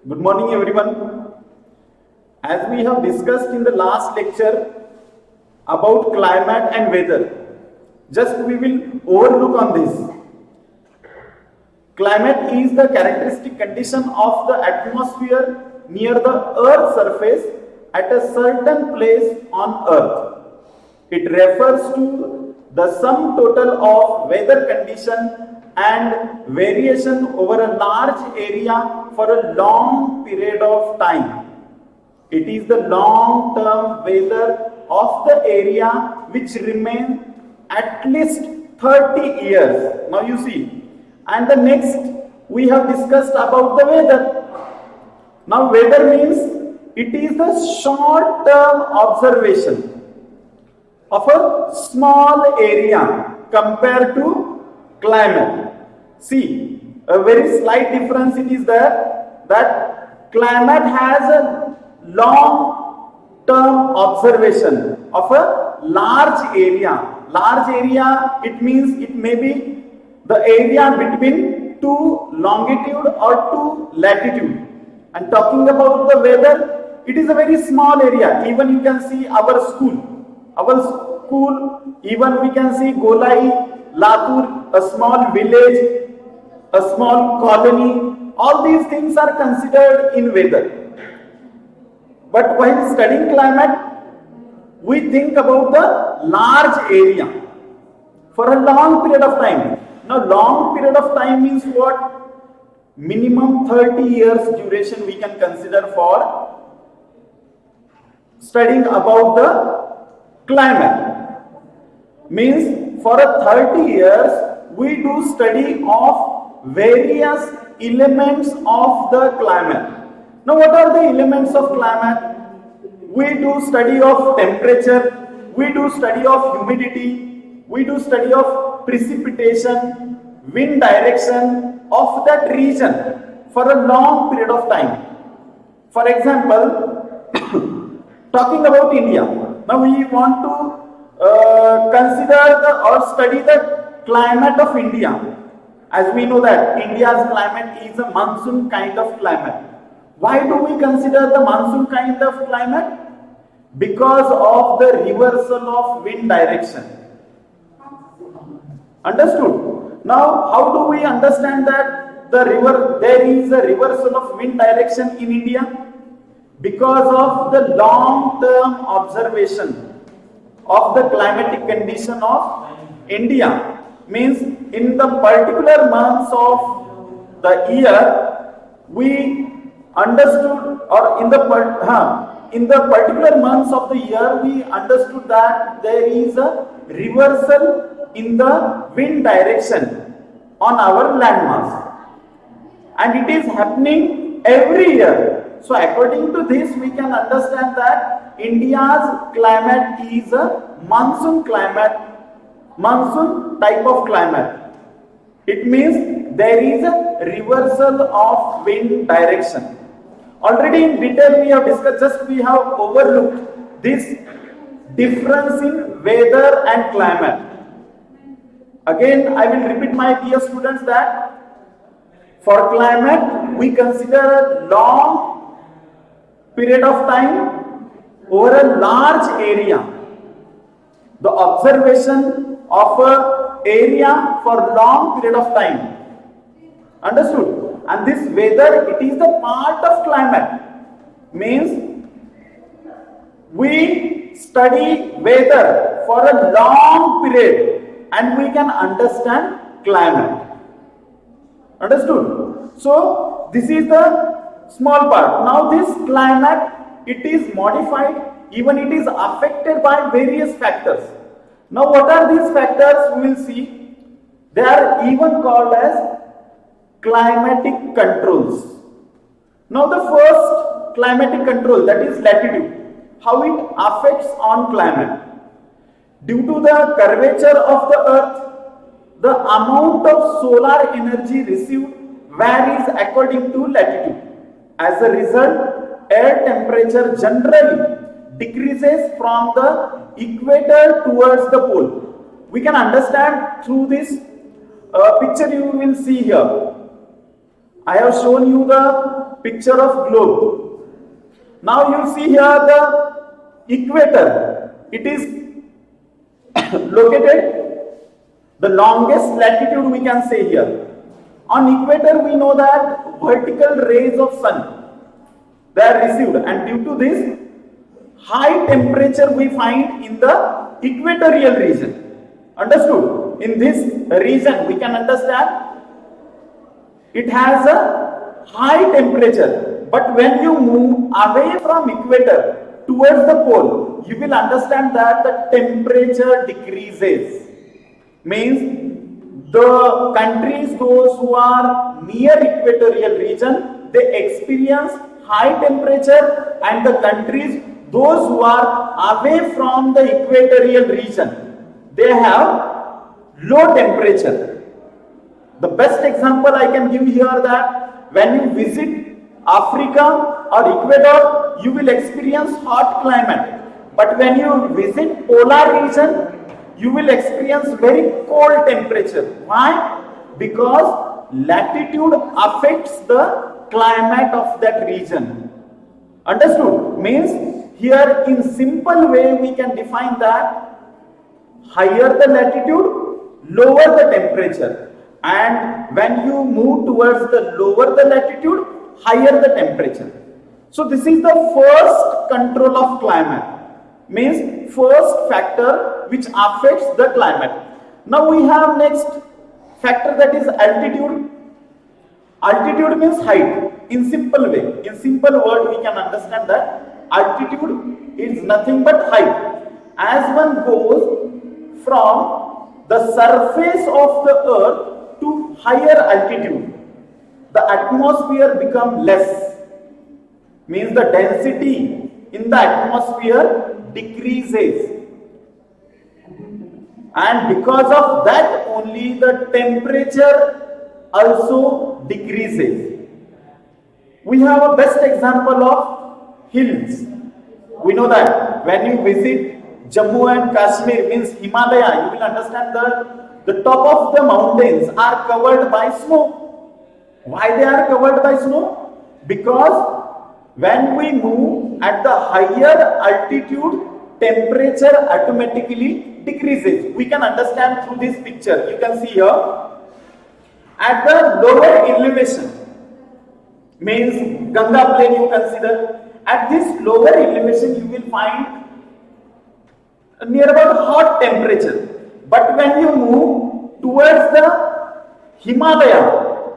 Good morning, everyone. As we have discussed in the last lecture about climate and weather, just we will overlook on this. Climate is the characteristic condition of the atmosphere near the Earth's surface at a certain place on Earth. It refers to the sum total of weather condition and variation over a large area for a long period of time. It is the long-term weather of the area which remains at least 30 years. Now you see. And the next we have discussed about the weather. Now weather means it is the short-term observation of a small area compared to climate. See, a very slight difference it is there that climate has a long term observation of a large area. Large area, it means it may be the area between two longitude or two latitude. And talking about the weather, it is a very small area. Even you can see our school. Even we can see Golai, Latur, a small village, a small colony. All these things are considered in weather. But while studying climate, we think about the large area for a long period of time. Now, long period of time means what? Minimum 30 years duration we can consider for studying about the climate. Means for a 30 years we do study of various elements of the climate. Now what are the elements of climate? We do study of temperature, we do study of humidity, we do study of precipitation, wind direction of that region for a long period of time. For example, talking about India, now we want to consider or study the climate of India. As we know that India's climate is a monsoon kind of climate. Why do we consider the monsoon kind of climate? Because of the reversal of wind direction. Understood? Now, how do we understand that there is a reversal of wind direction in India? Because of the long-term observation of the climatic condition of India. Means in the particular months of the year, we understood, or in the particular months of the year, we understood that there is a reversal in the wind direction on our landmass, and it is happening every year. So according to this, we can understand that India's climate is a monsoon climate, monsoon type of climate. It means there is a reversal of wind direction. Already in detail we have discussed, just we have overlooked this difference in weather and climate. Again, I will repeat my dear students that for climate we consider a long period of time over a large area. The observation of a area for long period of time. Understood? And this weather, it is the part of climate. Means we study weather for a long period and we can understand climate. Understood? So this is the small part. Now this climate, it is modified, even it is affected by various factors. Now what are these factors? We will see. They are even called as climatic controls. Now the first climatic control, that is latitude. How it affects on climate. Due to the curvature of the earth, the amount of solar energy received varies according to latitude. As a result, air temperature generally decreases from the equator towards the pole. We can understand through this picture you will see here. I have shown you the picture of globe. Now you see here the equator. It is located the longest latitude, we can say here. On equator we know that vertical rays of sun, they are received, and due to this high temperature we find in the equatorial region. Understood? In this region we can understand it has a high temperature, but when you move away from equator towards the pole, you will understand that the temperature decreases. Means the countries, those who are near equatorial region, they experience high temperature, and the countries, those who are away from the equatorial region, they have low temperature. The best example I can give here that when you visit Africa or Ecuador, you will experience hot climate. But when you visit polar region, you will experience very cold temperature. Why? Because latitude affects the climate of that region. Understood? Means here in simple way we can define that higher the latitude, lower the temperature. And when you move towards the lower the latitude, higher the temperature. So this is the first control of climate. Means first factor which affects the climate. Now we have next factor, that is altitude. Altitude means height. In simple way, in simple word we can understand that altitude is nothing but height. As one goes from the surface of the earth to higher altitude, the atmosphere becomes less. Means the density in the atmosphere decreases, and because of that only the temperature also decreases. We have a best example of hills. We know that when you visit Jammu and Kashmir, means Himalaya, you will understand that the top of the mountains are covered by snow. Why they are covered by snow? Because when we move at the higher altitude, temperature automatically decreases. We can understand through this picture. You can see here, at the lower elevation, means Ganga plain you consider, at this lower elevation you will find near about hot temperature. But when you move towards the Himalaya,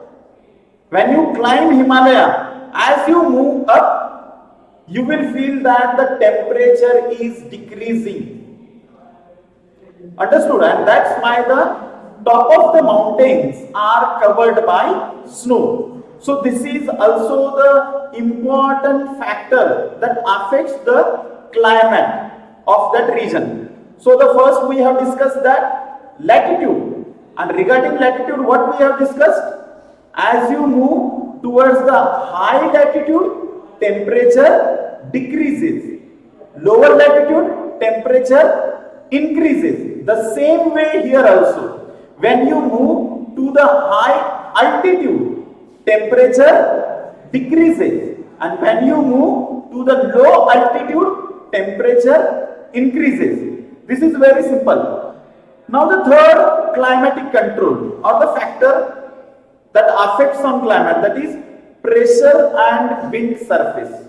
when you climb Himalaya, as you move up, you will feel that the temperature is decreasing. Understood? And that's why the top of the mountains are covered by snow. So this is also the important factor that affects the climate of that region. So the first we have discussed that latitude, and regarding latitude what we have discussed, as you move towards the high latitude, temperature decreases, lower latitude temperature increases. The same way here also, when you move to the high altitude, temperature decreases, and when you move to the low altitude, temperature increases. This is very simple. Now the third climatic control, or the factor that affects on climate, that is pressure and wind surface.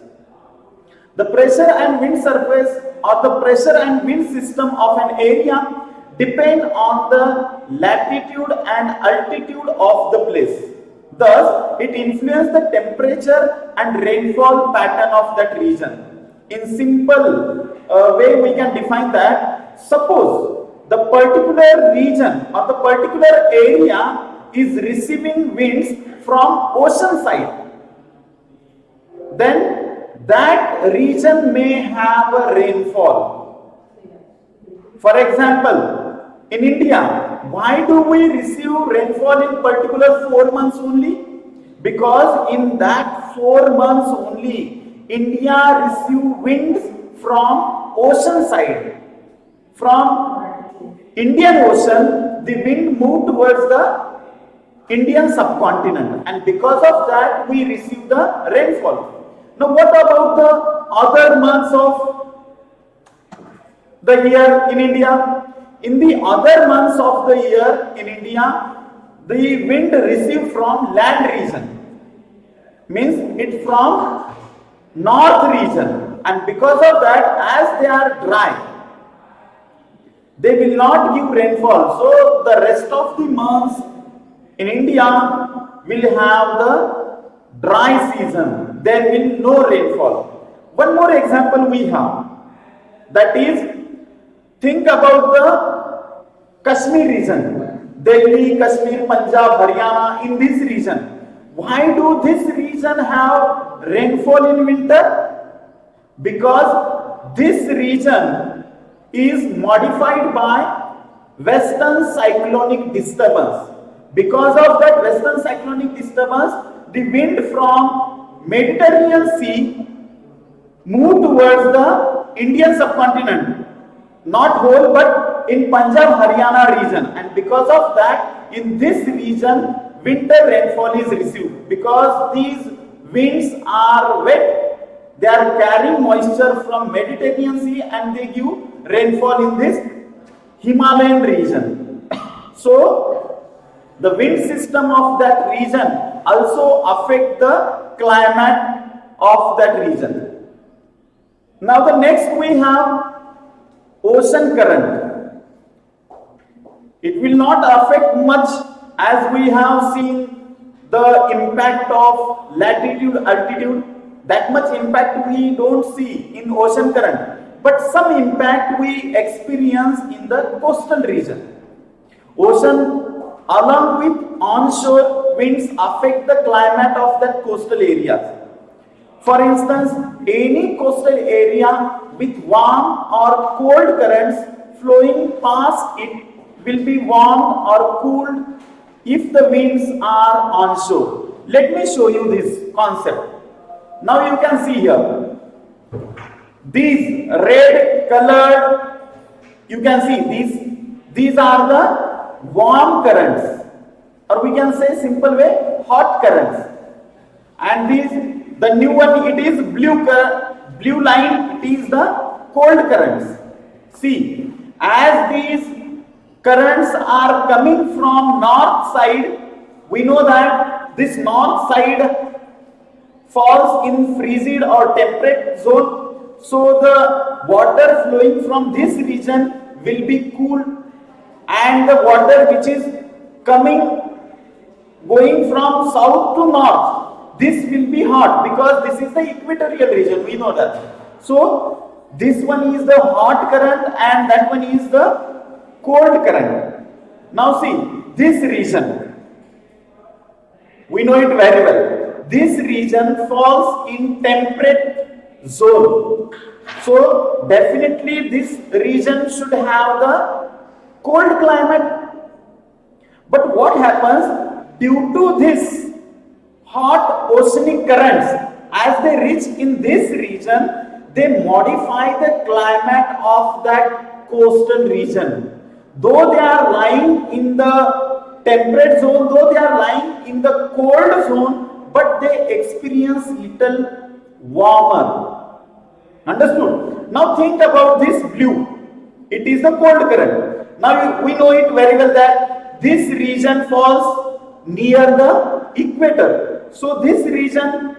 The pressure and wind surface, or the pressure and wind system of an area, depend on the latitude and altitude of the place. Thus, it influences the temperature and rainfall pattern of that region. In simple way, we can define that. Suppose the particular region or the particular area is receiving winds from ocean side, then that region may have a rainfall. For example, in India, why do we receive rainfall in particular 4 months only? Because in that 4 months only, India receive winds from ocean side. From Indian Ocean, the wind moved towards the Indian subcontinent, and because of that we receive the rainfall. Now what about the other months of the year in India? In the other months of the year in India, the wind received from land region, means it from north region, and because of that, as they are dry, they will not give rainfall. So the rest of the months in India will have the dry season. There will no rainfall. One more example we have, that is, think about the Kashmir region, Delhi, Kashmir, Punjab, Haryana, in this region. Why do this region have rainfall in winter? Because this region is modified by western cyclonic disturbance. Because of that western cyclonic disturbance, the wind from Mediterranean Sea move towards the Indian subcontinent, not whole but in Punjab, Haryana region, and because of that, in this region winter rainfall is received. Because these winds are wet, they are carrying moisture from Mediterranean Sea and they give rainfall in this Himalayan region. So the wind system of that region also affect the climate of that region. Now the next we have ocean current. It will not affect much, as we have seen the impact of latitude, altitude. That much impact we don't see in ocean current, but some impact we experience in the coastal region. Ocean along with onshore winds affect the climate of that coastal areas. For instance, any coastal area with warm or cold currents flowing past it will be warmed or cooled if the winds are onshore. Let me show you this concept. Now you can see here, these red colored, you can see these are the warm currents, or we can say simple way, hot currents. And these, the new one, it is blue line, it is the cold currents. See, as these currents are coming from north side, we know that this north side falls in frigid or temperate zone, so the water flowing from this region will be cool, and the water which is going from south to north, this will be hot, because this is the equatorial region, we know that. So this one is the hot current and that one is the cold current. Now see, this region, we know it very well. This region falls in temperate zone. So definitely this region should have the cold climate. But what happens, due to this hot oceanic currents, as they reach in this region, they modify the climate of that coastal region. Though they are lying in the temperate zone, though they are lying in the cold zone, but they experience little warmer. Understood? Now think about this blue. It is the cold current. Now we know it very well that this region falls near the equator. So this region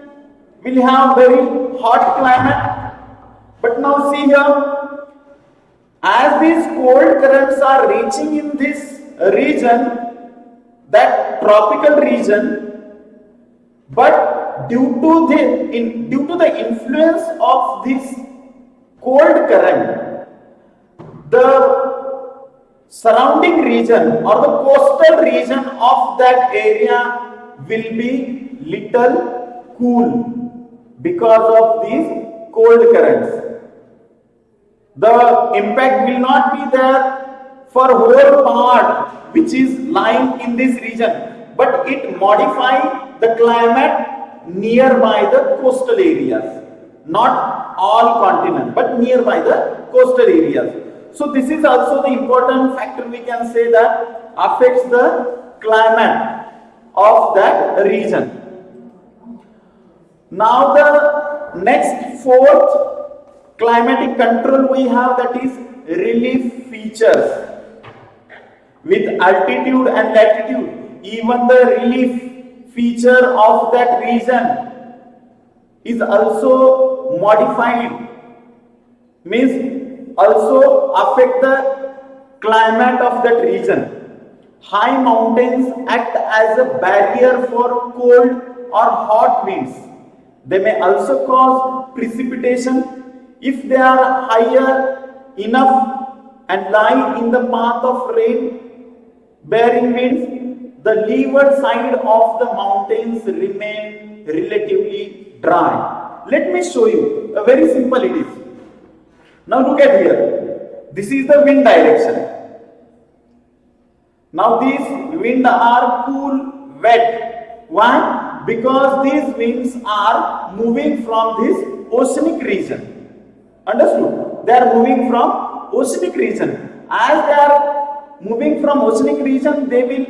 will have very hot climate. But now see here, as these cold currents are reaching in this region, that tropical region, but due to the influence of this cold current, the surrounding region or the coastal region of that area will be little cool because of these cold currents. The impact will not be there for whole part which is lying in this region, but it modifies the climate nearby the coastal areas, not all continent, but nearby the coastal areas. So this is also the important factor we can say that affects the climate of that region. Now the next fourth climatic control we have, that is relief features. With altitude and latitude, even the relief feature of that region is also modified, means also affect the climate of that region. High mountains act as a barrier for cold or hot winds. They may also cause precipitation if they are higher enough and lie in the path of rain bearing winds. The leeward side of the mountains remain relatively dry. Let me show you a very simple it is. Now look at here. This is the wind direction. Now these winds are cool, wet. Why? Because these winds are moving from this oceanic region. Understood? They are moving from oceanic region. As they are moving from oceanic region, they will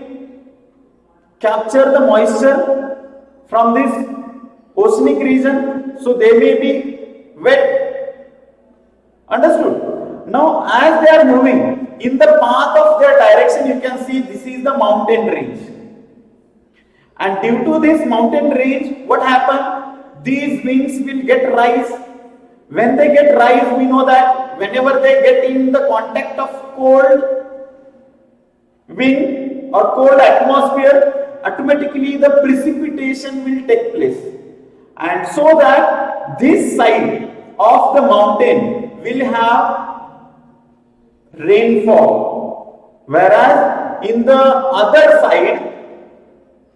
capture the moisture from this oceanic region. So they may be wet. Understood? Now as they are moving, in the path of their direction, you can see this is the mountain range. And due to this mountain range, what happens? These winds will get rise. When they get rise, we know that whenever they get in the contact of cold wind or cold atmosphere, automatically the precipitation will take place. And so that this side of the mountain will have rainfall, whereas in the other side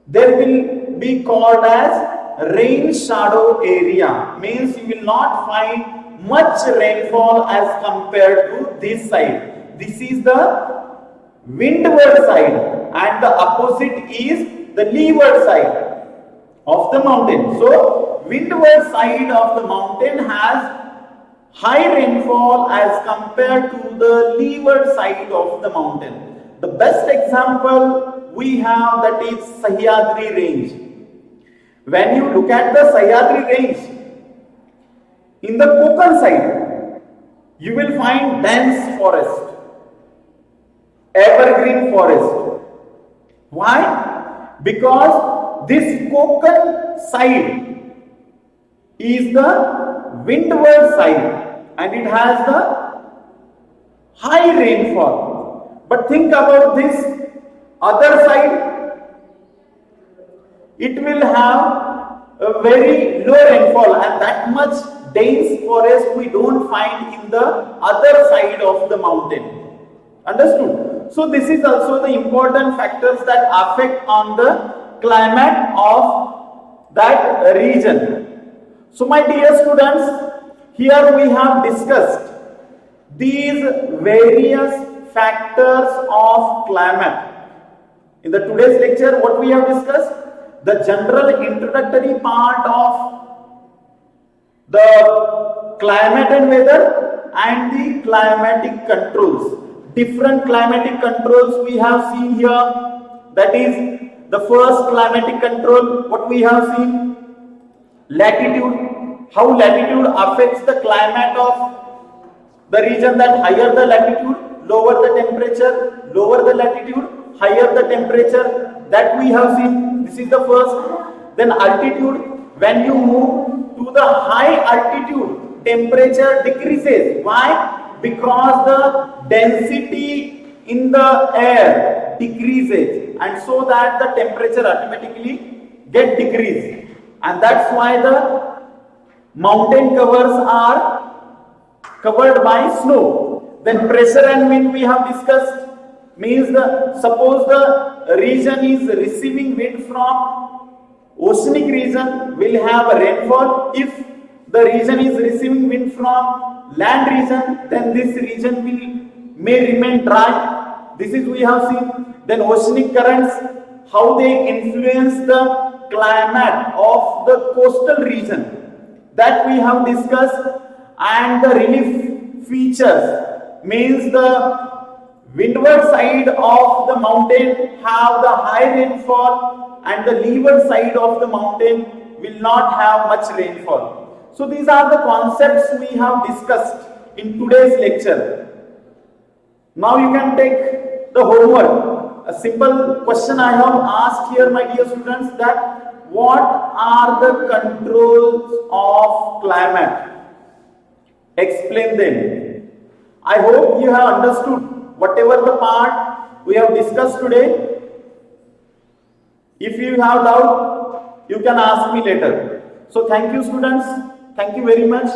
there will be called as rain shadow area, means you will not find much rainfall as compared to this side. This is the windward side and the opposite is the leeward side of the mountain. So windward side of the mountain has high rainfall as compared to the leeward side of the mountain. The best example we have, that is Sahyadri range. When you look at the Sahyadri range, in the Konkan side, you will find dense forest, evergreen forest. Why? Because this Konkan side is the windward side and it has the high rainfall. But think about this other side, it will have a very low rainfall, and that much dense forest we don't find in the other side of the mountain. Understood? So this is also the important factors that affect on the climate of that region. So my dear students, here we have discussed these various factors of climate. In the today's lecture, what we have discussed? The general introductory part of the climate and weather and the climatic controls. Different climatic controls we have seen here. That is the first climatic control, what we have seen? Latitude. How latitude affects the climate of the region, that higher the latitude, lower the temperature, lower the latitude, higher the temperature, that we have seen. This is the first. Then altitude. When you move to the high altitude, temperature decreases. Why? Because the density in the air decreases, and so that the temperature automatically get decreased. And that's why the mountain covers are covered by snow. Then pressure and wind we have discussed. Means suppose the region is receiving wind from oceanic region, will have a rainfall. If the region is receiving wind from land region, then this region may remain dry. This is we have seen. Then oceanic currents, how they influence the climate of the coastal region, that we have discussed. And the relief features, means the windward side of the mountain have the high rainfall and the leeward side of the mountain will not have much rainfall. So these are the concepts we have discussed in today's lecture. Now you can take the homework. A simple question I have asked here, my dear students, that what are the controls of climate? Explain them. I hope you have understood whatever the part we have discussed today. If you have doubt, you can ask me later. So thank you, students. Thank you very much.